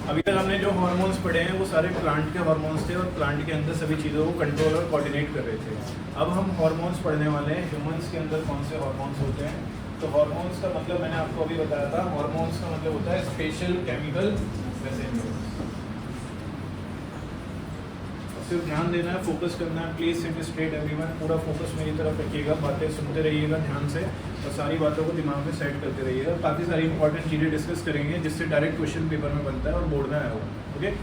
अभी तक हमने जो हार्मोन्स पढ़े हैं वो सारे प्लांट के हार्मोन्स थे और प्लांट के अंदर सभी चीज़ों को कंट्रोल और कोऑर्डिनेट कर रहे थे। अब हम हार्मोन्स पढ़ने वाले हैं ह्यूमंस के अंदर कौन से हार्मोन्स होते हैं। तो हार्मोन्स का मतलब मैंने आपको अभी बताया था, हार्मोन्स का मतलब होता है स्पेशल केमिकल मैसेंजर्स। सिर्फ ध्यान देना है, फोकस करना है। प्लीज सिट स्ट्रेट एवरीवन, पूरा फोकस मेरी तरफ रखिएगा, बातें सुनते रहिएगा ध्यान से और सारी बातों को दिमाग में सेट करते रहिएगा। काफ़ी सारी इंपॉर्टेंट चीज़ें डिस्कस करेंगे जिससे डायरेक्ट क्वेश्चन पेपर में बनता है और बोर्ड में आया होगा। ओके,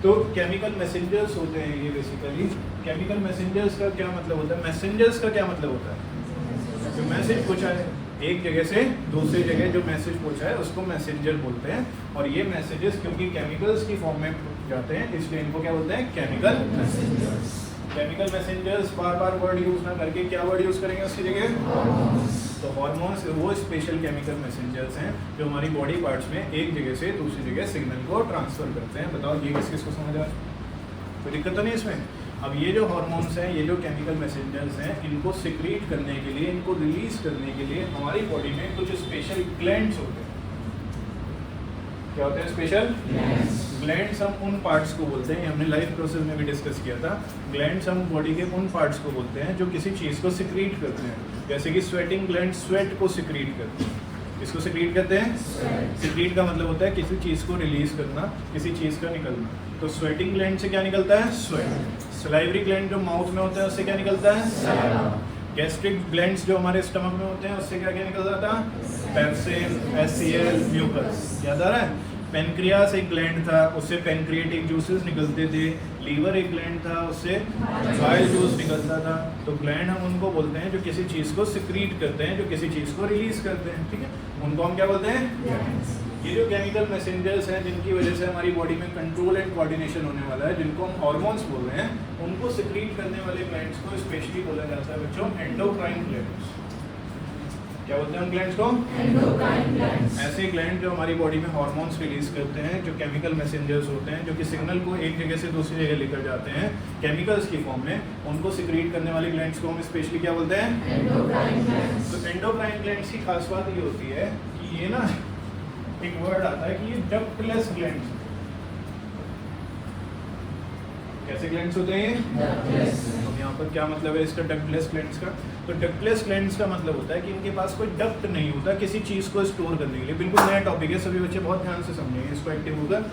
तो केमिकल मैसेंजर्स होते हैं ये बेसिकली। केमिकल मैसेंजर्स का क्या मतलब होता है? मैसेंजर्स का क्या मतलब होता है? जो मैसेज पहुँचा है एक जगह से दूसरी जगह, जो मैसेज पहुँचा है उसको मैसेंजर बोलते हैं। और ये मैसेजेस क्योंकि केमिकल्स की फॉर्म में जाते हैं इसलिए इनको क्या बोलते हैं? Chemical messengers. केमिकल मैसेंजर्स बार बार वर्ड यूज ना करके क्या वर्ड यूज करेंगे उसकी जगह? तो हार्मोन्स वो स्पेशल केमिकल मैसेंजर्स हैं जो हमारी बॉडी पार्ट्स में एक जगह से दूसरी जगह सिग्नल को ट्रांसफर करते हैं। बताओ ये किसको समझ आ रहा है? कोई दिक्कत तो नहीं इसमें? अब ये जो हार्मोन्स हैं, ये जो केमिकल मैसेंजर्स हैं, इनको सिक्रीट करने के लिए, इनको रिलीज करने के लिए हमारी बॉडी में कुछ स्पेशल ग्लैंड्स होते हैं। क्या होते हैं? Special glands. हम उन पार्ट्स को बोलते हैं, हमने लाइफ प्रोसेस में भी डिस्कस किया था। ग्लैंड्स हम बॉडी के उन पार्ट्स को बोलते हैं जो किसी चीज़ को सिक्रीट करते हैं। जैसे कि स्वेटिंग ग्लैंड स्वेट को सिक्रीट करते हैं। इसको सिक्रीट करते हैं। सिक्रीट का मतलब होता है किसी चीज़ को रिलीज करना, किसी चीज़ का निकलना। तो स्वेटिंग ग्लैंड से क्या निकलता है? स्वेट। सलाइवरी ग्लैंड जो माउथ में होता है उससे क्या निकलता है? सलाइवा। गैस्ट्रिक ग्लैंड्स जो हमारे स्टमक में होते हैं उससे क्या क्या निकल जाता है? Pepsin, HCL, mucus. याद आ रहा है? पेनक्रियास एक ग्लैंड था, उससे पेनक्रिएटिक जूसेस निकलते थे। लीवर एक ग्लैंड था, उससे बाइल जूस निकलता था। तो ग्लैंड हम उनको बोलते हैं जो किसी चीज़ को सिक्रीट करते हैं, जो किसी चीज़ को रिलीज करते हैं। ठीक है, उनको हम क्या बोलते हैं? ये जो केमिकल मैसेंजर्स हैं जिनकी वजह से हमारी बॉडी में कंट्रोल एंड कोऑर्डिनेशन होने वाला है, जिनको हम हार्मोन्स बोल रहे हैं, उनको सिक्रीट करने वाले ग्लैंड्स को स्पेशली बोला जाता है बच्चों एंडोक्राइन ग्लैंड्स। क्या बोलते हैं हम ग्लैंड्स को? Endocrine glands. ऐसे ग्लैंड जो हमारी बॉडी में हार्मोन्स रिलीज करते हैं, जो केमिकल मैसेंजर्स होते हैं, जो कि सिग्नल को एक जगह से दूसरी जगह लेकर जाते हैं केमिकल्स की फॉर्म में, उनको सिक्रीट करने वाले ग्लैंड्स को हम स्पेशली क्या बोलते हैं? Endocrine glands. तो एंडोक्राइन ग्लैंड्स की खास बात ये होती है कि ये ना एक वर्ड आता है कि ये डक्टलेस ग्लैंड्स। कैसे ग्लैंड्स होते हैं? डक्टलेस। तो यहाँ पर क्या मतलब है इसका डक्टलेस ग्लैंड्स का? तो डक्टलेस ग्लैंड्स का मतलब होता है कि इनके पास कोई डक्ट नहीं होता किसी चीज़ को स्टोर करने के लिए। बिल्कुल नया टॉपिक है, सभी बच्चे बहुत ध्यान से समझेंगे इसको, एक्टिव होगा।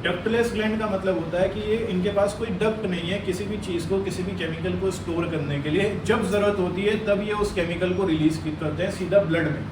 डक्टलेस ग्लैंड का मतलब होता है कि ये इनके पास कोई डक्ट नहीं है किसी भी चीज़ को, किसी भी केमिकल को स्टोर करने के लिए। जब ज़रूरत होती है तब ये उस केमिकल को रिलीज करते हैं सीधा ब्लड में।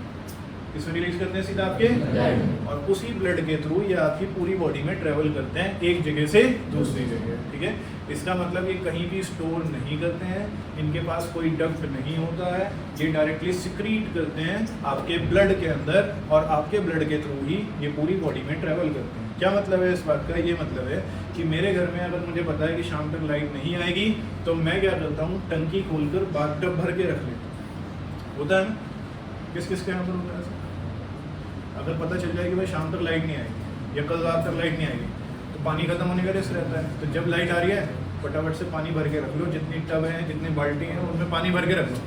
इसमें रिलीज करते हैं सीधा आपके ब्लड, और उसी ब्लड के थ्रू ये आपकी पूरी बॉडी में ट्रेवल करते हैं एक जगह से दूसरी जगह। ठीक है, इसका मतलब ये कहीं भी स्टोर नहीं करते हैं, इनके पास कोई डक्ट नहीं होता है, ये डायरेक्टली सिक्रीट करते हैं आपके ब्लड के अंदर और आपके ब्लड के थ्रू ही ये पूरी बॉडी में ट्रेवल करते हैं। क्या मतलब है इस बात का? ये मतलब है कि मेरे घर में अगर मुझे पता है कि शाम तक लाइट नहीं आएगी तो मैं क्या करता हूँ, टंकी खोलकर बाथटब भर के रख लेता हूँ। होता है ना? किस किस के यहाँ पर होता है? अगर पता चल जाए कि भाई शाम तक लाइट नहीं आएगी या कल रात तक लाइट नहीं आएगी तो पानी खत्म होने का रिस्क रहता है। तो जब लाइट आ रही है फटाफट से पानी भर के रख लो, जितनी टब है जितनी बाल्टी है उनमें पानी भर के रख लो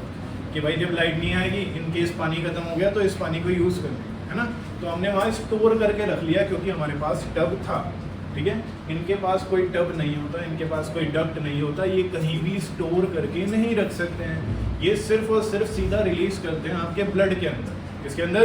कि भाई जब लाइट नहीं आएगी इन केस पानी खत्म हो गया तो इस पानी को यूज़ कर लेंगे, है ना? तो हमने वहाँ स्टोर करके रख लिया क्योंकि हमारे पास टब था। ठीक है, इनके पास कोई टब नहीं होता, इनके पास कोई डक्ट नहीं होता, ये कहीं भी स्टोर करके नहीं रख सकते हैं। ये सिर्फ और सिर्फ सीधा रिलीज करते हैं आपके ब्लड के अंदर। किसके अंदर?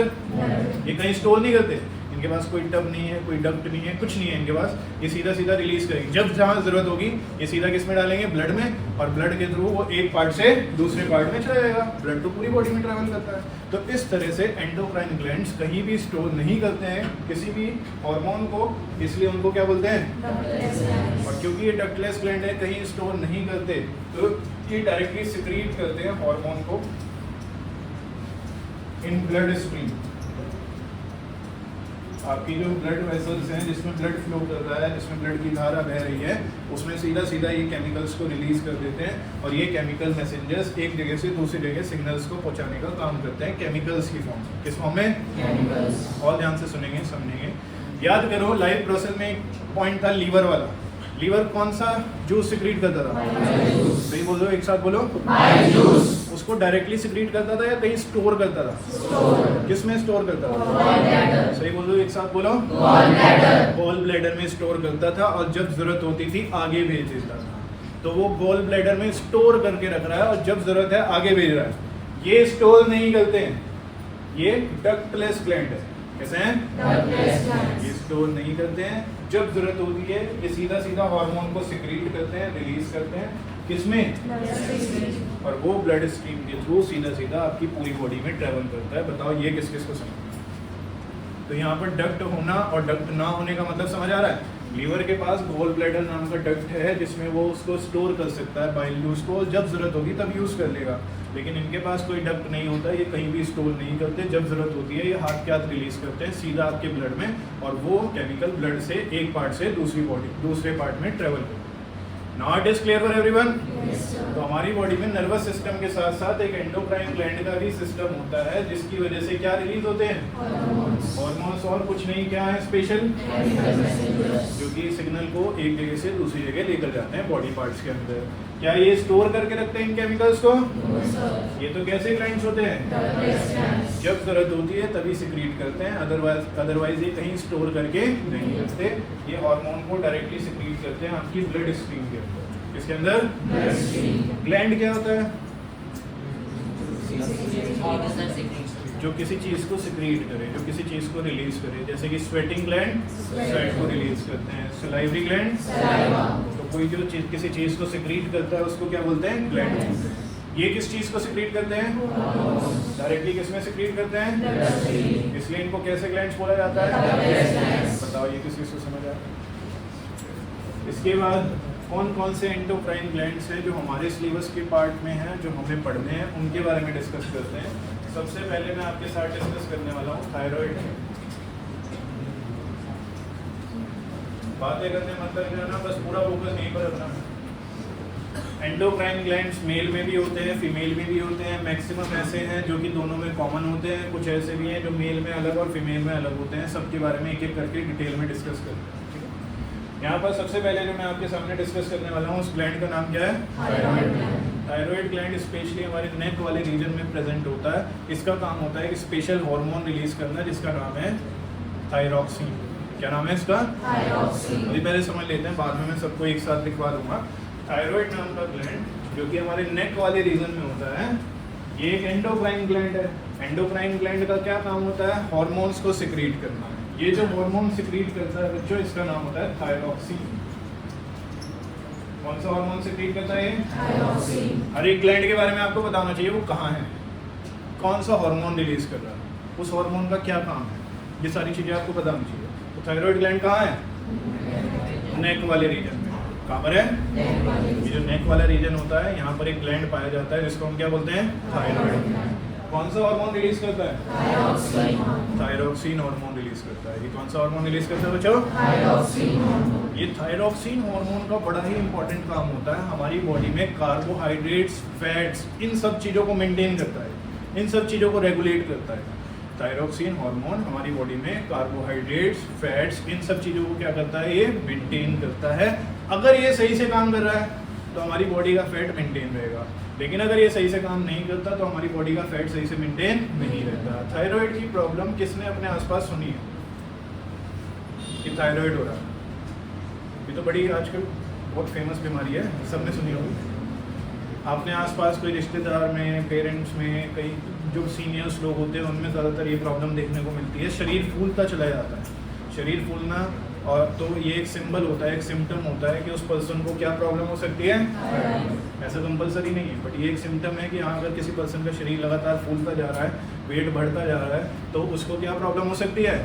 ये कहीं स्टोर नहीं करते, इनके पास कोई टब नहीं है, कोई डक्ट नहीं है, कुछ नहीं है इनके पास। ये सीधा सीधा रिलीज करेंगे, जब जहाँ जरूरत होगी ये सीधा किस में डालेंगे? ब्लड में, और ब्लड के थ्रू वो एक पार्ट से दूसरे पार्ट में चला जाएगा। ब्लड तो पूरी बॉडी में ट्रैवल करता है। तो इस तरह से एंडोक्राइन ग्लैंड्स कहीं भी स्टोर नहीं करते हैं किसी भी हार्मोन को, इसलिए उनको क्या बोलते हैं? और क्योंकि ये डक्टलेस ग्लैंड है, कहीं स्टोर नहीं करते, तो ये डायरेक्टली सिक्रीट करते हैं हार्मोन को इन ब्लड स्ट्रीम। आपकी जो ब्लड वेसल्स हैं जिसमें ब्लड फ्लो कर रहा है, जिसमें ब्लड की धारा बह रही है, उसमें सीधा सीधा ये केमिकल्स को रिलीज कर देते हैं और ये केमिकल मैसेंजर्स एक जगह से दूसरी जगह सिग्नल्स को पहुंचाने का काम करते हैं केमिकल्स की फॉर्म में। किस फॉर्म में? केमिकल्स। और ध्यान से सुनेंगे समझेंगे। याद करो लाइफ प्रोसेस में एक पॉइंट था लीवर वाला। लीवर कौन सा जूस सिक्रीट करता था? सही बोल दो, एक साथ बोलो। उसको डायरेक्टली सिक्रीट करता था या कहीं स्टोर करता था? किस में स्टोर करता था? सही बोल दो, एक साथ बोलो। गॉल ब्लैडर में स्टोर करता था और जब जरूरत होती थी आगे भेज देता था। तो वो गॉल ब्लैडर में स्टोर करके रख रहा है और जब जरूरत है आगे भेज रहा है। ये स्टोर नहीं करते हैं, ये डक्टलेस ग्लैंड है। कैसे हैं? ये स्टोर नहीं करते हैं, जब जरूरत होती है ये सीधा सीधा हार्मोन को सिक्रीट करते हैं, रिलीज करते हैं। किसमें? और वो ब्लड स्ट्रीम के थ्रू सीधा सीधा आपकी पूरी बॉडी में ट्रेवल करता है। बताओ ये किस किस को समझ? तो यहाँ पर डक्ट होना और डक्ट ना होने का मतलब समझ आ रहा है? लीवर के पास गॉल ब्लैडर नाम का डक्ट है जिसमें वो उसको स्टोर कर सकता है बाइल जूस को, जब जरूरत होगी तब यूज कर लेगा। लेकिन इनके पास कोई डक्ट नहीं होता, ये कहीं भी स्टोर नहीं करते, जब जरूरत होती है ये हाथ के हाथ रिलीज करते हैं सीधा आपके ब्लड में, और वो केमिकल ब्लड से एक पार्ट से दूसरे पार्ट में ट्रेवल करते हैं। Now it is clear for everyone? तो हमारी बॉडी में नर्वस सिस्टम के साथ साथ एक एंडोक्राइन ग्लैंड का भी सिस्टम होता है जिसकी वजह से क्या रिलीज होते हैं? हार्मोन्स। और कुछ नहीं, क्या है स्पेशल? जो कि सिग्नल को एक जगह से दूसरी जगह लेकर जाते हैं बॉडी पार्ट्स के अंदर। क्या ये स्टोर करके रखते हैं इन केमिकल्स को? ये तो कैसे ग्लैंड्स होते हैं? जब जरूरत होती है तभी सिक्रीट करते हैं, अदरवाइज ये कहीं स्टोर करके नहीं रखते। ये हार्मोन को डायरेक्टली सिक्रीट करते हैं आपकी ब्लड स्ट्रीम के अंदर। इसके अंदर ग्लैंड क्या होता है? जो किसी चीज को सिक्रीट करे, जो किसी चीज को रिलीज करे, जैसे कि स्वेटिंग ग्लैंड स्वेट को रिलीज करते हैं, सलाइवरी ग्लैंड तो कोई जो चीज किसी चीज को सिक्रीट करता है उसको क्या बोलते हैं? ग्लैंड। ये किस चीज को सिक्रीट करते हैं? डायरेक्टली किस में सिक्रीट करते हैं? इसलिए इनको कैसे ग्लैंड्स बोला जाता है? बताओ ये किस चीज को समझ आया? इसके बाद कौन कौन से एंडोक्राइन ग्लैंड्स हैं जो हमारे सिलेबस के पार्ट में हैं, जो हमें पढ़ने हैं, उनके बारे में डिस्कस करते हैं। सबसे पहले मैं आपके साथ डिस्कस करने वाला हूँ थायराइड। बातें करने मतलब क्या ना, बस पूरा फोकस नहीं पर रखना। एंडोक्राइन ग्लैंड्स मेल में भी होते हैं, फीमेल में भी होते हैं। मैक्सिमम ऐसे हैं जो कि दोनों में कॉमन होते हैं, कुछ ऐसे भी हैं जो मेल में अलग और फीमेल में अलग होते हैं। सबके बारे में एक एक करके डिटेल में डिस्कस करते हैं। यहाँ पर सबसे पहले जो मैं आपके सामने डिस्कस करने वाला हूँ उस ग्लैंड का नाम क्या है? थायराइड। थायराइड ग्लैंड स्पेशली हमारे नेक वाले रीजन में प्रेजेंट होता है। इसका काम होता है कि स्पेशल हार्मोन रिलीज करना जिसका नाम है थायरॉक्सिन। क्या नाम है इसका? थायरॉक्सिन। अभी पहले समझ लेते हैं, बाद में मैं सबको एक साथ लिखवा दूंगा। थायराइड नाम का ग्लैंड जो कि हमारे नेक वाले रीजन में होता है, ये एक एंडोक्राइन ग्लैंड है। एंडोक्राइन ग्लैंड का क्या काम होता है? हार्मोन्स को सिक्रीट करना। ये जो हार्मोन सिक्रीट करता है बच्चों, इसका नाम होता है थायरॉक्सिन। कौन सा हार्मोन सिक्रीट करता है? थायरॉक्सिन। हर एक ग्लैंड के बारे में आपको बताना चाहिए वो कहाँ है, कौन सा हार्मोन रिलीज कर रहा है, उस हार्मोन का क्या काम है, ये सारी चीजें आपको बतानी चाहिए। तो थायराइड ग्लैंड कहाँ है? नेक वाले रीजन में। कहाँ पर है? ये जो नेक वाला रीजन होता है, यहाँ पर एक ग्लैंड पाया जाता है जिसको हम क्या बोलते हैं? थायराइड। कौन सा हार्मोन रिलीज करता है? थायरॉक्सिन हार्मोन रिलीज करता है। ये कौन सा हार्मोन रिलीज करता है बच्चों? थायरॉक्सिन। ये थायरॉक्सिन हार्मोन का बड़ा ही इंपॉर्टेंट काम होता है हमारी बॉडी में। कार्बोहाइड्रेट्स, फैट्स, इन सब चीज़ों को मेंटेन करता है, इन सब चीज़ों को रेगुलेट करता है। थायरॉक्सिन हार्मोन हमारी बॉडी में कार्बोहाइड्रेट्स, फैट्स, इन सब चीज़ों को क्या करता है? ये मेंटेन करता है। अगर ये सही से काम कर रहा है तो हमारी बॉडी का फैट मेंटेन रहेगा, लेकिन अगर ये सही से काम नहीं करता तो हमारी बॉडी का फैट सही से मेंटेन नहीं रहता। थायराइड की प्रॉब्लम किसने अपने आसपास सुनी है कि थायराइड हो रहा है? ये तो बड़ी आजकल बहुत फेमस बीमारी है, सबने सुनी होगी। आपने आसपास कोई रिश्तेदार में, पेरेंट्स में, कई जो सीनियर्स लोग होते हैं उनमें ज़्यादातर ये प्रॉब्लम देखने को मिलती है। शरीर फूलता चला जाता है, शरीर फूलना, और तो ये एक सिंबल होता है, एक सिम्टम होता है कि उस पर्सन को क्या प्रॉब्लम हो सकती है। ऐसा कंपलसरी नहीं है, बट ये एक सिम्टम है कि हाँ अगर किसी पर्सन का शरीर लगातार फूलता जा रहा है, वेट बढ़ता जा रहा है, तो उसको क्या प्रॉब्लम हो सकती है?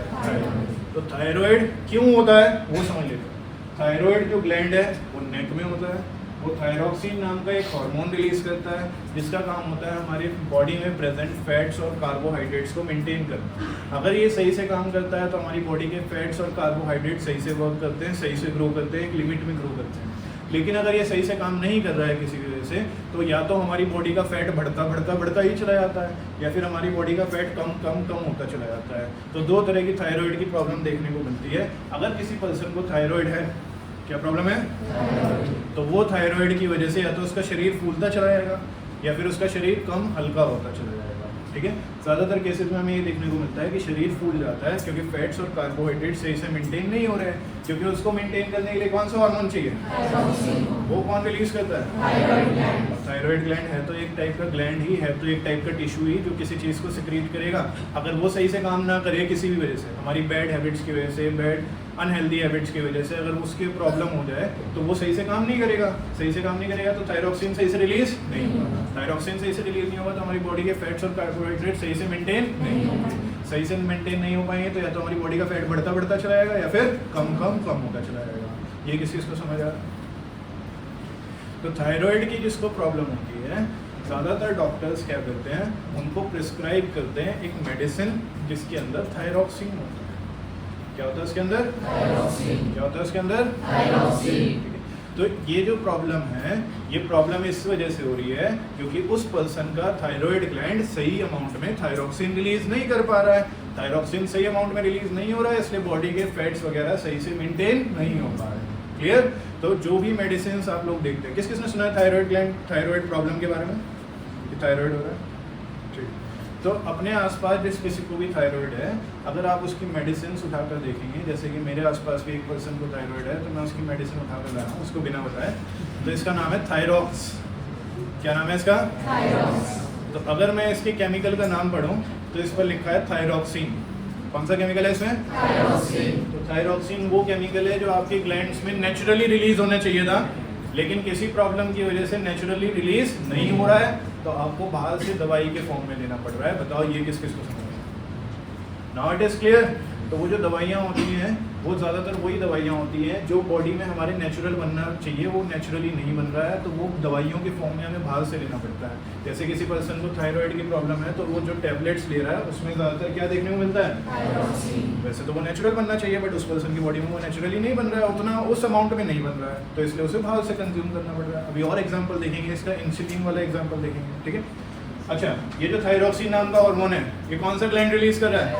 तो थायराइड क्यों होता है वो समझ लेते हैं। थायराइड जो ग्लैंड है वो नेक में होता है, वो थायरॉक्सिन नाम का एक हार्मोन रिलीज करता है जिसका काम होता है हमारी बॉडी में प्रेजेंट फैट्स और कार्बोहाइड्रेट्स को मेंटेन करना। अगर ये सही से काम करता है तो हमारी बॉडी के फैट्स और कार्बोहाइड्रेट्स सही से वर्क करते हैं, सही से ग्रो करते हैं, एक लिमिट में ग्रो करते हैं। लेकिन अगर ये सही से काम नहीं कर रहा है किसी वजह से, तो या तो हमारी बॉडी का फैट बढ़ता ही चला जाता है, या फिर हमारी बॉडी का फैट कम होता चला जाता है। तो दो तरह की थायराइड की प्रॉब्लम देखने को मिलती है। अगर किसी पर्सन को थायराइड है क्या प्रॉब्लम है? तो वो थायराइड की वजह से या तो उसका शरीर फूलता चला जाएगा या फिर उसका शरीर कम हल्का होता चला जाएगा। ठीक है, ज़्यादातर केसेस में हमें ये देखने को मिलता है कि शरीर फूल जाता है क्योंकि फैट्स और कार्बोहाइड्रेट सही से मेंटेन नहीं हो रहे हैं, क्योंकि उसको मेंटेन करने के लिए कौन सा हार्मोन चाहिए? वो कौन रिलीज करता है? थायराइड ग्लैंड है तो एक टाइप का ग्लैंड ही है, तो एक टाइप का टिश्यू ही जो किसी चीज़ को सिक्रीट करेगा। अगर वो सही से काम ना करे किसी भी वजह से, हमारी बैड हैबिट्स की वजह से, बैड अनहेल्दी हैबिट्स की वजह से अगर उसकी प्रॉब्लम हो जाए तो वो सही से काम नहीं करेगा। सही से काम नहीं करेगा तो थायरॉक्सिन सही से रिलीज नहीं होगा। थायरॉक्सिन सही से रिलीज नहीं होगा तो हमारी बॉडी के फैट्स और कार्बोहाइड्रेट सही से मेंटेन नहीं होंगे। सही से मेंटेन नहीं हो पाएंगे तो या तो हमारी बॉडी का फैट बढ़ता बढ़ता चला जाएगा या फिर कम होता चला जाएगा। ये किस चीज़ को समझ आ रहा है? तो थायराइड की जिसको प्रॉब्लम होती है, ज़्यादातर डॉक्टर्स क्या करते हैं, उनको प्रिस्क्राइब करते हैं एक मेडिसिन जिसके अंदर थायरॉक्सिन होता है। क्या होता है उसके अंदर? थायरॉक्सिन। क्या होता है उसके अंदर? थायरॉक्सिन। तो ये जो प्रॉब्लम है, ये प्रॉब्लम इस वजह से हो रही है क्योंकि उस पर्सन का थायराइड ग्लैंड सही अमाउंट में थायरॉक्सिन रिलीज नहीं कर पा रहा है। थायरॉक्सिन सही अमाउंट में रिलीज नहीं हो रहा है, इसलिए बॉडी के फैट्स वगैरह सही से मेंटेन नहीं हो पा रहे। क्लियर? तो जो भी मेडिसिन आप लोग देखते हैं, किस किसने सुना है थायराइड ग्लैंड, थायराइड प्रॉब्लम के बारे में कि थायराइड हो रहा है? ठीक। तो अपने आसपास जिस किसी को भी थायराइड है, अगर आप उसकी मेडिसिन उठाकर देखेंगे, जैसे कि मेरे आसपास भी एक पर्सन को थायराइड है तो मैं उसकी मेडिसिन उठाकर ला रहा हूँ उसको बिना बताए, तो इसका नाम है थायरॉक्स। क्या नाम है इसका? थायरॉक्स। तो अगर मैं इसके केमिकल का नाम पढ़ूँ तो इस पर लिखा है थायरॉक्सिन। कौन सा केमिकल है इसमें? थायरॉक्सिन। तो थायरॉक्सिन वो केमिकल है जो आपके ग्लैंड्स में नेचुरली रिलीज होना चाहिए था, लेकिन किसी प्रॉब्लम की वजह से नेचुरली रिलीज नहीं हो रहा है, तो आपको बाहर से दवाई के फॉर्म में लेना पड़ रहा है। बताओ ये किस किस को समझ में? Now it is clear. तो वो जो दवाइयाँ होती हैं वो ज़्यादातर वही दवाइयाँ होती हैं जो बॉडी में हमारे नेचुरल बनना चाहिए, वो नेचुरली नहीं बन रहा है, तो वो दवाइयों के फॉर्म में हमें बाहर से लेना पड़ता है। जैसे किसी पर्सन को थायराइड की प्रॉब्लम है तो वो जो टैबलेट्स ले रहा है उसमें ज़्यादातर क्या देखने को मिलता है? वैसे तो वो नेचुरल बनना चाहिए बट उस पर्सन की बॉडी में वो नेचुरली नहीं बन रहा है, उतना उस अमाउंट में नहीं बन रहा है, तो इसलिए उसे बाहर से कंज्यूम करना पड़ रहा है। अभी और एग्जाम्पल देखेंगे इसका, इंसुलिन वाला एग्जाम्पल देखेंगे। ठीक है, अच्छा, ये जो थायरॉक्सिन नाम का हार्मोन है ये कौन सा ग्लैंड रिलीज कर रहा है?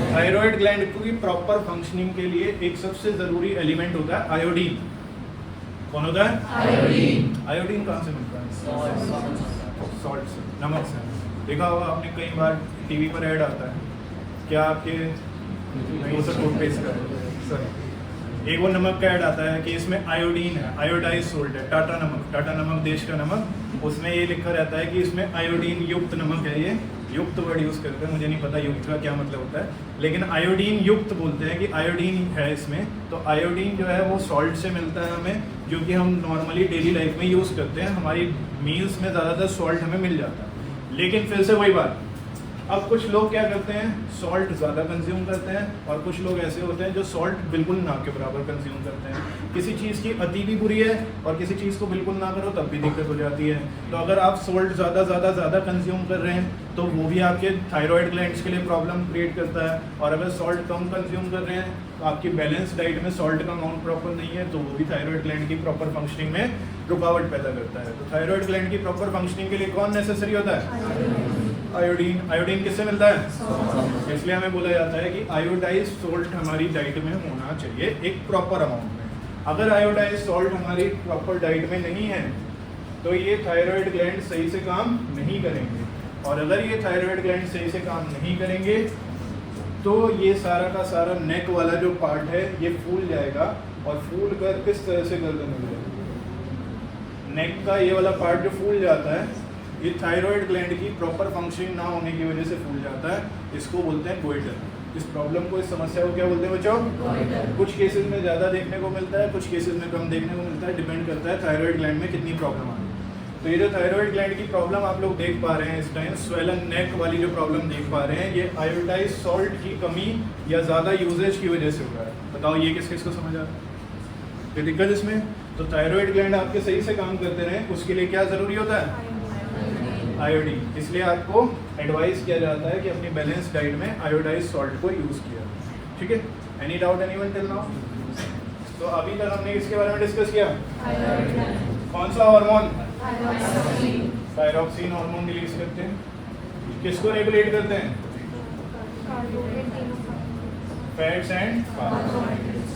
थायराइड ग्लैंड की प्रॉपर फंक्शनिंग के लिए एक सबसे जरूरी एलिमेंट होता है आयोडीन। कौन होता है? आयोडीन। आयोडीन कहाँ से मिलता है? सॉल्ट से, नमक से। देखा होगा आपने कई बार टीवी पर ऐड आता है, क्या आपके टूथपेस्ट का, सॉरी, एक वो नमक का ऐड आता है कि इसमें आयोडीन है, आयोडाइज सोल्ट है, टाटा नमक देश का नमक, उसमें ये लिखा रहता है कि इसमें आयोडीन युक्त नमक है। ये युक्त वर्ड यूज़ करते हैं, मुझे नहीं पता युक्त का क्या मतलब होता है, लेकिन आयोडीन युक्त बोलते हैं कि आयोडीन है इसमें। तो आयोडीन जो है वो सॉल्ट से मिलता है हमें, जो कि हम नॉर्मली डेली लाइफ में यूज़ करते हैं, हमारी मील्स में ज़्यादातर सॉल्ट हमें मिल जाता है। लेकिन फिर से वही बात, अब कुछ लोग क्या करते हैं, सॉल्ट ज़्यादा कंज्यूम करते हैं, और कुछ लोग ऐसे होते हैं जो सॉल्ट बिल्कुल ना के बराबर कंज्यूम करते हैं। किसी चीज़ की अति भी बुरी है और किसी चीज़ को बिल्कुल ना करो तब भी दिक्कत हो जाती है। तो अगर आप सॉल्ट ज़्यादा कंज्यूम कर रहे हैं तो वो भी आपके थायराइड ग्लैंड्स के लिए प्रॉब्लम क्रिएट करता है, और अगर सॉल्ट कम कंज्यूम कर रहे हैं तो आपकी बैलेंस डाइट में सॉल्ट का अमाउंट प्रॉपर नहीं है, तो वो भी थायराइड ग्लैंड की प्रॉपर फंक्शनिंग में रुकावट पैदा करता है। तो थायराइड ग्लैंड की प्रॉपर फंक्शनिंग के लिए कौन नेसेसरी होता है? आयोडीन। आयोडीन किससे मिलता है? इसलिए हमें बोला जाता है कि आयोडाइज सोल्ट हमारी डाइट में होना चाहिए एक प्रॉपर अमाउंट में। अगर आयोडाइज सोल्ट हमारी प्रॉपर डाइट में नहीं है तो ये थायराइड ग्लैंड सही से काम नहीं करेंगे, और अगर ये थायराइड ग्लैंड सही से काम नहीं करेंगे तो ये सारा का सारा नेक वाला जो पार्ट है ये फूल जाएगा, और फूल कर किस तरह से गर्दन हो जाएगा। नेक का ये वाला पार्ट जो फूल जाता है ये थायराइड ग्लैंड की प्रॉपर फंक्शनिंग ना होने की वजह से फूल जाता है, इसको बोलते हैं गोइटर। इस प्रॉब्लम को, इस समस्या को क्या बोलते हैं बच्चों? कुछ केसेस में ज़्यादा देखने को मिलता है, कुछ केसेस में कम देखने को मिलता है, डिपेंड करता है थायराइड ग्लैंड में कितनी प्रॉब्लम आ रही है। तो ये जो थायराइड ग्लैंड की प्रॉब्लम आप लोग देख पा रहे हैं इस टाइम, स्वेलन नेक वाली जो प्रॉब्लम देख पा रहे हैं, ये आयोडाइज सॉल्ट की कमी या ज़्यादा यूजेज की वजह से हो रहा है। बताओ ये किस किस को समझ आ रहा है? कोई दिक्कत इसमें? तो थायराइड ग्लैंड आपके सही से काम करते रहे, उसके लिए क्या ज़रूरी होता है? आयोडीन। इसलिए आपको एडवाइस किया जाता है कि अपनी बैलेंस डाइट में आयोडाइज सॉल्ट को यूज़ किया। ठीक है, any doubt anyone till now? तो अभी तक हमने इसके बारे में डिस्कस किया, कौन सा हार्मोन? थायरॉक्सिन हार्मोन रिलीज करते हैं, किसको रेगुलेट करते हैं? Fats and carbohydrates.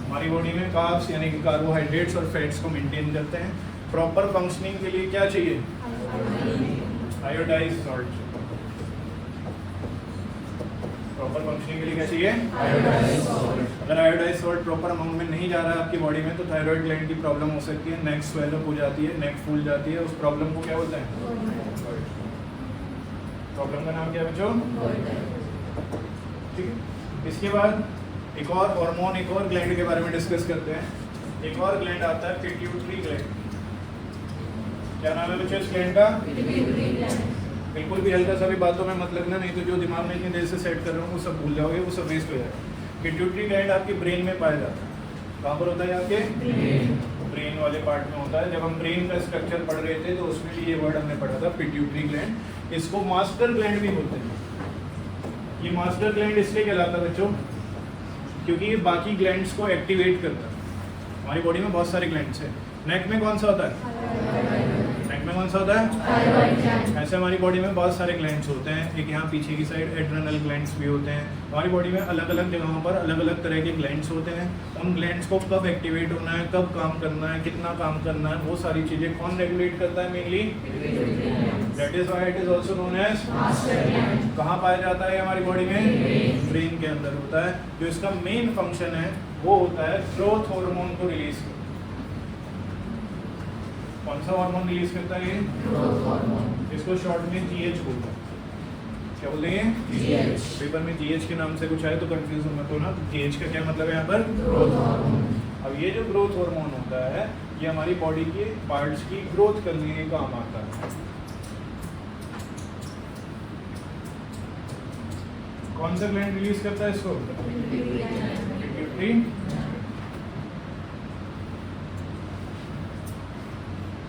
हमारी बॉडी में कार्ब्स यानी कि कार्बोहाइड्रेट्स और फैट्स को मेंटेन करते हैं। प्रॉपर फंक्शनिंग के लिए क्या चाहिए? Iodised salt. प्रॉपर फंक्शनिंग के लिए क्या चाहिए? Iodised salt. अगर आयोडाइज्ड सॉल्ट प्रॉपर अमाउंट में नहीं जा रहा है आपकी बॉडी में तो थायराइड ग्लैंड की प्रॉब्लम हो सकती है, नेक स्वेल अप हो जाती है, नेक फूल जाती है। उस प्रॉब्लम को क्या बोलते हैं? प्रॉब्लम का नाम क्या है बच्चों? ठीक है। इसके बाद एक और हार्मोन, एक और ग्लैंड के बारे में डिस्कस करते हैं। एक और ग्लैंड आता है पिट्यूटरी ग्लैंड। क्या नाम है बच्चों इस ग्लैंड का? बिल्कुल भी हल्का सा भी बातों में मत लगना, नहीं तो जो दिमाग में इतनी देर से सेट कर रहा हूँ वो सब भूल जाओगे, वो सब वेस्ट हो जाएगा। पिट्यूटरी ग्लैंड आपके ब्रेन में पाया जाता है। कहाँ पर होता है? आपके ब्रेन वाले पार्ट में होता है। जब हम ब्रेन का स्ट्रक्चर पढ़ रहे थे तो उसमें भी ये वर्ड हमने पढ़ा था पिट्यूटरी ग्लैंड। इसको मास्टर ग्लैंड भी बोलते हैं। ये मास्टर ग्लैंड इसलिए कहलाता है बच्चों क्योंकि ये बाकी ग्लैंड्स को एक्टिवेट करता है। हमारी बॉडी में बहुत सारे ग्लैंड्स हैं। नेक में कौन सा होता है? नेक में कौन सा होता है? ऐसे हमारी बॉडी में बहुत सारे ग्लैंड्स होते हैं। एक यहाँ पीछे की साइड एड्रेनल ग्लैंड्स भी होते हैं। हमारी बॉडी में अलग अलग जगहों पर अलग अलग तरह के ग्लैंड्स होते हैं। उन ग्लैंड्स को कब एक्टिवेट होना है, कब काम करना है, कितना काम करना है, वो सारी चीज़ें कौन रेगुलेट करता है? Mainly that is why it is also known as master gland. कहाँ पाया जाता है हमारी बॉडी में? ब्रेन के अंदर होता है। जो इसका मेन फंक्शन है वो होता है ग्रोथ हार्मोन को रिलीज करना। कौन सा हार्मोन रिलीज करता है? Growth hormone. इसको शॉर्ट में जीएच बोलते हैं। क्या बोलते हैं? जीएच। पेपर में जीएच के नाम से कुछ आए तो कंफ्यूज मत होना। जीएच का क्या मतलब है यहाँ पर? Growth hormone. अब ये जो ग्रोथ हार्मोन होता है ये हमारी बॉडी के पार्ट्स की ग्रोथ करने के काम आता है। कौन सा ग्लैंड रिलीज करता है इसको? पिट्यूटरी।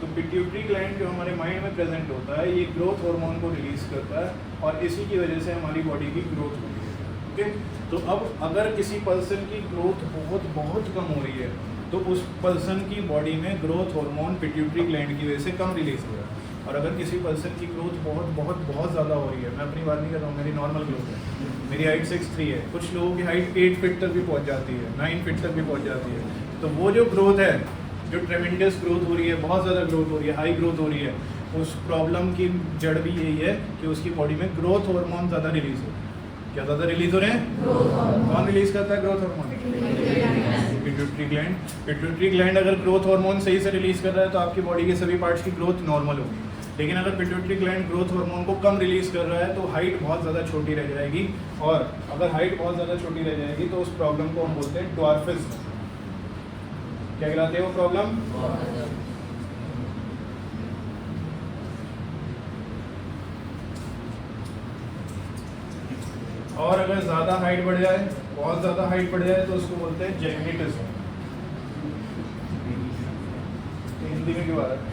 तो पिट्यूटरी ग्लैंड जो हमारे माइंड में प्रेजेंट होता है ये ग्रोथ हार्मोन को रिलीज करता है और इसी की वजह से हमारी बॉडी की ग्रोथ होती है। ओके, तो अब अगर किसी पर्सन की ग्रोथ बहुत बहुत कम हो रही है तो उस पर्सन की बॉडी में ग्रोथ हार्मोन पिट्यूटरी ग्लैंड की वजह से कम रिलीज हो रहा है। और अगर किसी पर्सन की ग्रोथ बहुत बहुत बहुत ज़्यादा हो रही है, मैं अपनी बात नहीं कर रहा हूँ, मेरी नॉर्मल ग्रोथ है, मेरी हाइट 6'3" है, कुछ लोगों की हाइट 8 फीट तक भी पहुँच जाती है, 9 फीट तक भी पहुँच जाती है। तो वो जो ग्रोथ है, जो ट्रेमेंडस ग्रोथ हो रही है, बहुत ज़्यादा ग्रोथ हो रही है, हाई ग्रोथ हो रही है, उस प्रॉब्लम की जड़ भी यही है कि उसकी बॉडी में ग्रोथ हार्मोन ज़्यादा रिलीज हो रहा है। क्या ज़्यादा रिलीज हो रहे हैं? कौन रिलीज करता है growth hormone? Pituitary gland. Pituitary gland अगर ग्रोथ हार्मोन सही से रिलीज कर रहा है तो आपकी बॉडी के सभी पार्ट्स की ग्रोथ नॉर्मल होगी। लेकिन अगर पिट्यूटरी ग्लैंड ग्रोथ हार्मोन को कम रिलीज कर रहा है तो हाइट बहुत ज़्यादा छोटी रह जाएगी। और अगर हाइट बहुत ज़्यादा छोटी रह जाएगी तो उस प्रॉब्लम को हम बोलते हैं ड्वार्फिज्म। क्या कहलाते हैं वो प्रॉब्लम? और अगर ज़्यादा हाइट बढ़ जाए, बहुत ज़्यादा हाइट बढ़ जाए तो उसको बोलते हैं जैग्नेटिज्म। हिंदी में क्यों आ रहा है?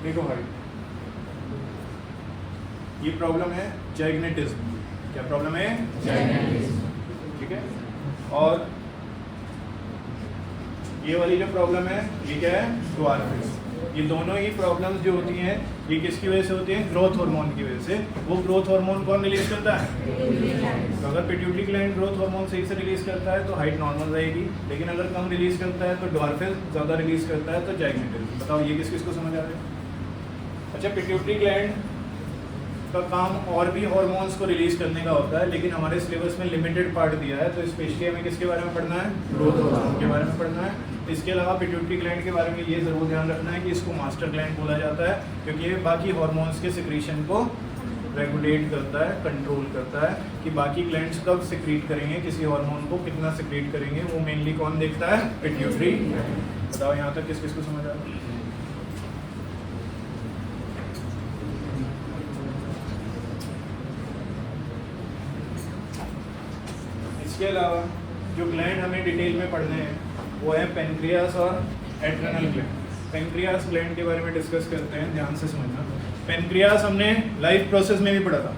देखो हाइट, ये प्रॉब्लम है जैग्नेटिज्म। क्या प्रॉब्लम है? जैग्नेटिज्म। ठीक है। और ये वाली जो प्रॉब्लम है ये क्या है? ड्वार्फिज्म। ये दोनों ही प्रॉब्लम्स जो होती हैं ये किसकी वजह से होती हैं? ग्रोथ हार्मोन की वजह से। वो ग्रोथ हार्मोन कौन रिलीज करता है? तो अगर पिट्यूटरी ग्लैंड ग्रोथ हार्मोन सही से रिलीज करता है तो हाइट नॉर्मल रहेगी, लेकिन अगर कम रिलीज करता है तो ड्वार्फिज्म, ज़्यादा रिलीज करता है तो जैग्नेटिज्म। बताओ ये किस किस को समझ आ रहा है? अच्छा, पिट्यूटरी ग्लैंड का काम और भी हार्मोन्स को रिलीज करने का होता है, लेकिन हमारे सिलेबस में लिमिटेड पार्ट दिया है, तो स्पेशली हमें किसके बारे में पढ़ना है? ग्रोथ हार्मोन के बारे में पढ़ना है। इसके अलावा पिट्यूटरी ग्लैंड के बारे में ये ज़रूर ध्यान रखना है कि इसको मास्टर ग्लैंड बोला जाता है, क्योंकि ये बाकी हार्मोन्स के सिक्रीशन को रेगुलेट करता है, कंट्रोल करता है कि बाकी ग्लैंड्स कब सिक्रीट करेंगे, किसी हार्मोन को कितना सिक्रीट करेंगे, वो मेनली कौन देखता है? पिट्यूटरी। बताओ यहाँ तक किस किस को समझ आ रहा है? इसके अलावा जो ग्लैंड हमें डिटेल में पढ़ने हैं वो है पेनक्रियास और एड्रेनल ग्लैंड। पेनक्रियास ग्लैंड के बारे में डिस्कस करते हैं, ध्यान से समझना। पेनक्रियास हमने लाइफ प्रोसेस में भी पढ़ा था।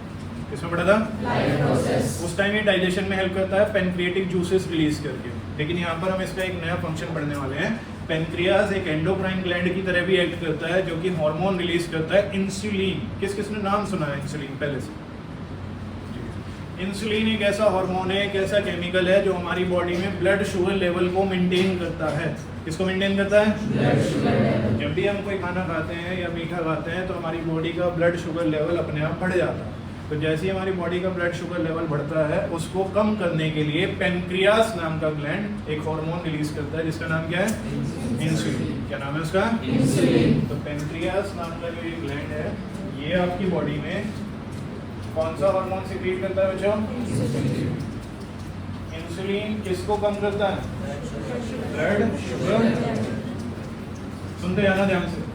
किसमें पढ़ा था? Life process. उस टाइम ये डाइजेशन में हेल्प करता है पेनक्रिएटिक जूसेस रिलीज करके। लेकिन यहाँ पर हम इसका एक नया फंक्शन पढ़ने वाले हैं। पेनक्रियाज एक एंडोक्राइन ग्लैंड की तरह भी एक्ट करता है, जो कि हार्मोन रिलीज करता है इंसुलिन। किस किसने नाम सुना है इंसुलिन पहले से? इंसुलिन एक ऐसा हार्मोन है, एक ऐसा केमिकल है जो हमारी बॉडी में ब्लड शुगर लेवल को मेंटेन करता है। किसको मेंटेन करता है? Blood sugar. जब भी हम कोई खाना खाते हैं या मीठा खाते हैं तो हमारी बॉडी का ब्लड शुगर लेवल अपने आप बढ़ जाता है। तो जैसे ही हमारी बॉडी का ब्लड शुगर लेवल बढ़ता है, उसको कम करने के लिए पेनक्रियास नाम का ग्लैंड एक हार्मोन रिलीज करता है, जिसका नाम क्या है? इंसुलिन। क्या नाम है उसका? इंसुलिन। तो पेनक्रियास नाम का जो ये ग्लैंड है, ये आपकी बॉडी में कौन सा हार्मोन सिक्रीट करता है बच्चों? इंसुलिन। किसको कम करता है? Blood sugar. सुनते जाना ध्यान से।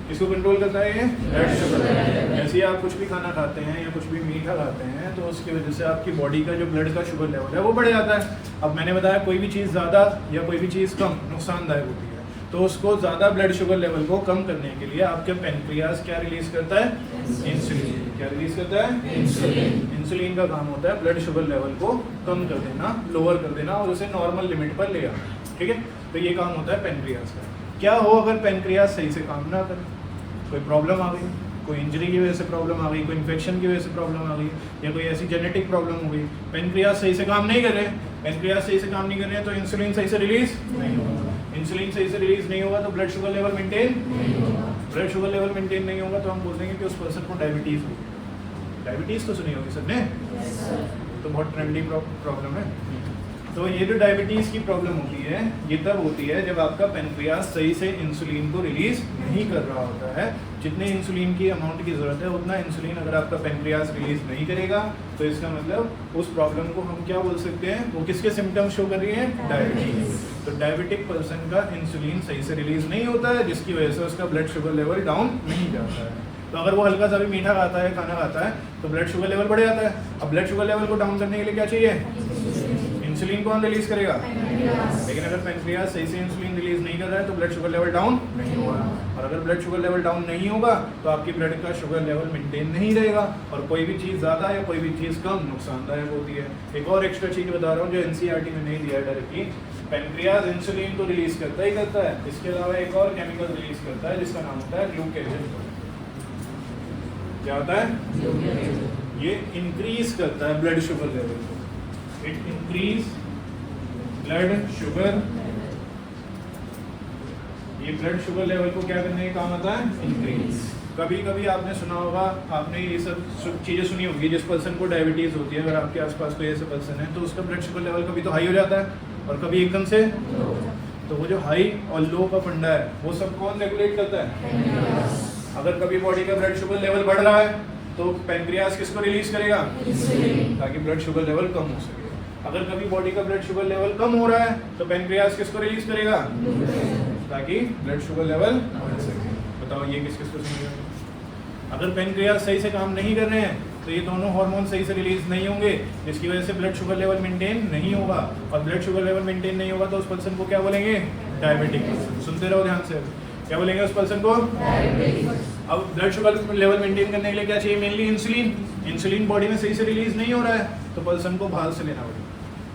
किसको कंट्रोल करता है ये? Blood sugar. जैसे ही आप कुछ भी खाना खाते हैं या कुछ भी मीठा खाते हैं तो उसकी वजह से आपकी बॉडी का जो ब्लड का शुगर लेवल है वो बढ़ जाता है। अब मैंने बताया कोई भी चीज़ ज़्यादा या कोई भी चीज़ कम नुकसानदायक होती है, तो उसको ज़्यादा ब्लड शुगर लेवल को कम करने के लिए आपके पेनक्रियास क्या रिलीज करता है? इंसुलिन। क्या रिलीज करता है? इंसुलिन। इंसुलिन का काम होता है ब्लड शुगर लेवल को कम कर देना, लोअर कर देना और उसे नॉर्मल लिमिट पर ले आना। ठीक है, तो ये काम होता है पेनक्रियास का। क्या हो अगर पेनक्रियास सही से काम ना करे? कोई प्रॉब्लम आ गई, कोई इंजरी की वजह से प्रॉब्लम आ गई, कोई इन्फेक्शन की वजह से प्रॉब्लम आ गई, या कोई ऐसी जेनेटिक प्रॉब्लम हो गई, पेनक्रियास सही से काम नहीं कर रहे, पेनक्रियास सही से काम नहीं कर रहे हैं तो इंसुलिन सही से रिलीज नहीं होगा। इंसुलिन सही से रिलीज नहीं होगा तो ब्लड शुगर लेवल मेंटेन नहीं होगा। ब्लड शुगर लेवल मेंटेन नहीं होगा तो हम बोल देंगे कि उस पर्सन को डायबिटीज होगी। डायबिटीज तो सुनी होगी सबने, तो बहुत ट्रेंडी प्रॉब्लम है। तो ये जो डायबिटीज़ की प्रॉब्लम होती है, ये तब होती है जब आपका पेनक्रियास सही से इंसुलिन को रिलीज नहीं कर रहा होता है। जितने इंसुलिन की अमाउंट की ज़रूरत है उतना इंसुलिन अगर आपका पेनक्रियास रिलीज नहीं करेगा तो इसका मतलब उस प्रॉब्लम को हम क्या बोल सकते हैं? वो किसके सिम्टम्स शो कर रही है? डायबिटीज। तो डायबिटिक पर्सन का इंसुलिन सही से रिलीज नहीं होता है, जिसकी वजह से उसका ब्लड शुगर लेवल डाउन नहीं जाता है। तो अगर वो हल्का सा भी मीठा खाता है, खाना खाता है, तो ब्लड शुगर लेवल बढ़ जाता है। अब ब्लड शुगर लेवल को डाउन करने के लिए क्या चाहिए? इंसुलिन कौन रिलीज करेगा? लेकिन अगर पेनक्रियास सही से इंसुलिन रिलीज नहीं कर रहा है तो ब्लड शुगर लेवल डाउन नहीं होगा, और अगर ब्लड शुगर लेवल डाउन नहीं होगा तो आपकी ब्लड का शुगर लेवल मेंटेन नहीं रहेगा, और कोई भी चीज़ ज़्यादा या कोई भी चीज़ कम नुकसानदायक होती है। एक और एक्स्ट्रा चीज़ बता रहा हूँ जो एनसीईआरटी में नहीं दिया है डायरेक्टली। पेनक्रियास इंसुलिन को रिलीज करता ही करता है, इसके अलावा एक और केमिकल रिलीज करता है जिसका नाम होता है ग्लूकेगन। क्या होता है? ये इंक्रीज करता है ब्लड शुगर लेवल को। It increase blood sugar. ये ब्लड शुगर लेवल को क्या करने का काम आता है? इंक्रीज। कभी कभी आपने सुना होगा, आपने ये सब चीज़ें सुनी होगी, जिस पर्सन को डायबिटीज़ होती है, अगर आपके आसपास कोई ऐसा पर्सन है तो उसका ब्लड शुगर लेवल कभी तो हाई हो जाता है और कभी एकदम से। तो वो जो हाई और लो का फंडा है वो सब कौन रेगुलेट करता है? अगर कभी बॉडी का ब्लड शुगर लेवल बढ़ रहा है तो पेनक्रियास किसको रिलीज करेगा? ताकि ब्लड शुगर लेवल कम हो सके। अगर कभी बॉडी का ब्लड शुगर लेवल कम हो रहा है तो पेनक्रियास किसको रिलीज करेगा? ताकि ब्लड शुगर लेवल बढ़ सके। बताओ ये किस किसको सुनिएगा? अगर पेनक्रियास सही से काम नहीं कर रहे हैं तो ये दोनों हार्मोन सही से रिलीज नहीं होंगे, जिसकी वजह से ब्लड शुगर लेवल मेंटेन नहीं होगा, और ब्लड शुगर लेवल मेंटेन नहीं होगा तो उस पर्सन को क्या बोलेंगे? डायबिटिक। सुनते रहो ध्यान से। क्या बोलेंगे उस पर्सन को? अब ब्लड शुगर लेवल मेंटेन करने के लिए क्या चाहिए? Mainly insulin. इंसुलिन बॉडी में सही से रिलीज नहीं हो रहा है तो पर्सन को बाहर से लेना पड़ेगा।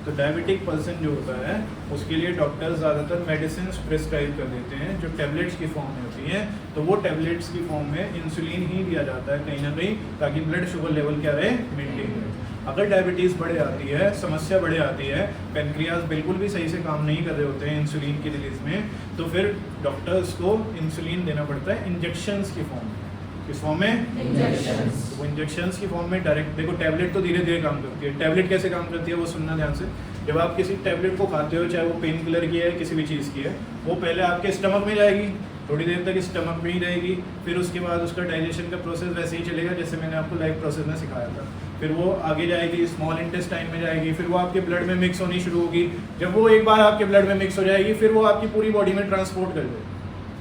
तो डायबिटिक पर्सन जो होता है उसके लिए डॉक्टर ज़्यादातर मेडिसिन प्रिस्क्राइब कर देते हैं जो टैबलेट्स की फॉर्म में होती हैं। तो वो टैबलेट्स की फॉर्म में इंसुलिन ही दिया जाता है कहीं ना कहीं, ताकि ब्लड शुगर लेवल क्या रहे? मेंटेन रहे। अगर डायबिटीज़ बढ़ जाती है, समस्या बढ़ जाती है, पेनक्रियास बिल्कुल भी सही से काम नहीं कर रहे होते हैं इंसुलिन की रिलीज में, तो फिर डॉक्टर्स को इंसुलिन देना पड़ता है इंजेक्शंस की फॉर्म में। किस फॉर्म में? इंजेक्शंस। वो इंजेक्शंस की फॉर्म में डायरेक्ट, देखो टैबलेट तो धीरे धीरे काम करती है। टैबलेट कैसे काम करती है वो सुनना ध्यान से। जब आप किसी टैबलेट को खाते हो, चाहे वो पेन किलर की है, किसी भी चीज़ की है, वो पहले आपके स्टमक में जाएगी, थोड़ी देर तक स्टमक में ही रहेगी, फिर उसके बाद उसका डाइजेशन का प्रोसेस वैसे ही चलेगा जैसे मैंने आपको लाइव प्रोसेस में सिखाया था। फिर वो आगे जाएगी, स्मॉल इंटेस्टाइन में जाएगी, फिर वो आपके ब्लड में मिक्स होनी शुरू होगी। जब वो एक बार आपके ब्लड में मिक्स हो जाएगी फिर वो आपकी पूरी बॉडी में ट्रांसपोर्ट कर देगी।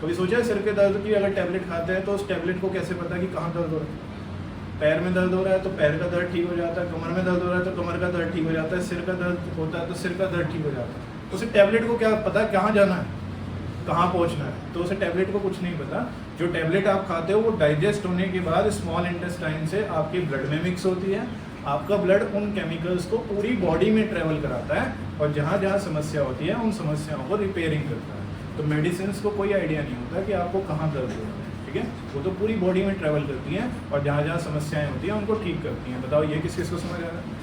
कभी सोचा है सिर के दर्द की अगर टैबलेट खाते हैं तो उस टैबलेट को कैसे पता कि कहाँ दर्द हो रहा है? पैर में दर्द हो रहा है तो पैर का दर्द ठीक हो जाता है, कमर में दर्द हो रहा है तो कमर का दर्द ठीक हो जाता है, सिर का दर्द होता है तो सिर का दर्द ठीक हो जाता है। उसे टैबलेट को क्या पता कहाँ जाना है, कहाँ पहुँचना है? तो उसे टैबलेट को कुछ नहीं पता। जो टैबलेट आप खाते हो वो डाइजेस्ट होने के बाद स्मॉल इंटेस्टाइन से आपके ब्लड में मिक्स होती है, आपका ब्लड उन केमिकल्स को पूरी बॉडी में ट्रेवल कराता है और जहाँ जहाँ समस्या होती है उन समस्याओं को रिपेयरिंग करता है। तो मेडिसिन को कोई आइडिया नहीं होता कि आपको कहाँ दर्द हो रहा है, ठीक है, वो तो पूरी बॉडी में ट्रेवल करती हैं और जहाँ जहाँ समस्याएं होती हैं उनको ठीक करती हैं। बताओ ये किस किस को समझ आ रहा है?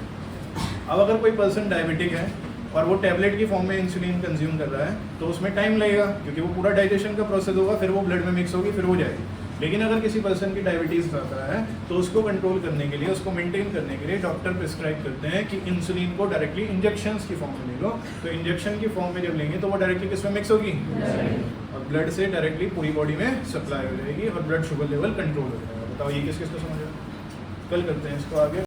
अब अगर कोई पर्सन डायबिटिक है और वो टैबलेट की फॉर्म में इंसुलिन कंज्यूम कर रहा है तो उसमें टाइम लगेगा, क्योंकि वो पूरा डाइजेशन का प्रोसेस होगा, फिर वो ब्लड में मिक्स होगी, फिर हो जाएगी। लेकिन अगर किसी पर्सन की डायबिटीज़ रहता है तो उसको कंट्रोल करने के लिए, उसको मेंटेन करने के लिए डॉक्टर प्रिस्क्राइब करते हैं कि इंसुलिन को डायरेक्टली इंजेक्शंस की फॉर्म में ले लो। तो इंजेक्शन की फॉर्म में जब लेंगे तो वो डायरेक्टली किस में मिक्स होगी और ब्लड से डायरेक्टली पूरी बॉडी में सप्लाई हो जाएगी और ब्लड शुगर लेवल कंट्रोल हो जाएगा। बताओ ये किस किस को समझ आया? कल करते हैं इसको आगे।